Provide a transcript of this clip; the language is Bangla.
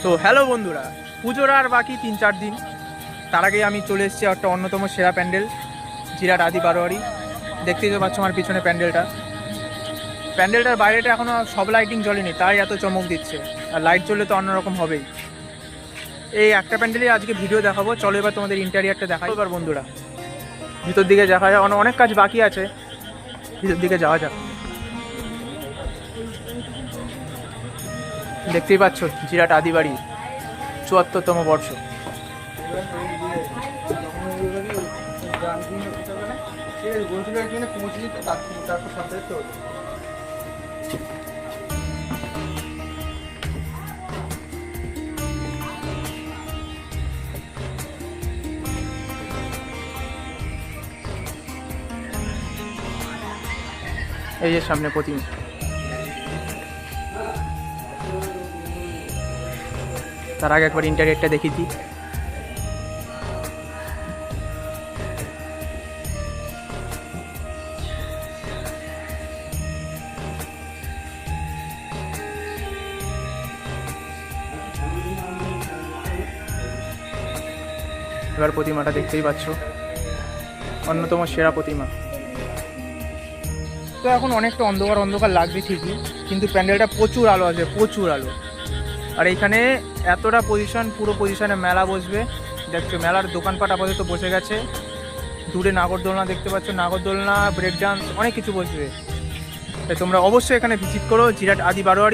তো হ্যালো বন্ধুরা, পুজোর আর বাকি 3-4 দিন। তার আগে আমি চলে এসেছি একটা অন্যতম সেরা প্যান্ডেল, জিরাট আদি বারোয়ারি। দেখতেই তো পাচ্ছ আমার পিছনে প্যান্ডেলটার বাইরেটা এখনও সব লাইটিং জ্বলেনি, তাই এত চমক দিচ্ছে। আর লাইট জ্বললে তো অন্যরকম হবেই। এই একটা প্যান্ডেলে আজকে ভিডিও দেখাবো। চলো এবার তোমাদের ইন্টেরিয়ারটা দেখাই। এবার বন্ধুরা ভিতর দিকে দেখা যায়, অনেক কাজ বাকি আছে, ভিতর দিকে যাওয়া যাক। দেখতেই পাচ্ছ জিরাট আদিবাড়ি ৭৪তম বর্ষ। এই যে সামনে প্রতিমা, তার আগে একবার ইন্টারিয়ারটা দেখিয়ে দিই। এবার প্রতিমাটা দেখতেই পাচ্ছ, অন্যতম সেরা প্রতিমা। তো এখন অনেকটা অন্ধকার অন্ধকার লাগবে ঠিকই, কিন্তু প্যান্ডেলটা প্রচুর আলো আছে, প্রচুর আলো। আর এইখানে এতটা পজিশন, পুরো পজিশনে মেলা বসবে। দেখছো মেলার দোকানপাট আপাতত বসে গেছে। দূরে নাগরদোলনা দেখতে পাচ্ছ, নাগরদোলনা, ব্রেক ডান্স, অনেক কিছু বসবে। তাই তোমরা অবশ্যই এখানে ভিজিট করো, জিরাট আদি বারোয়ারি।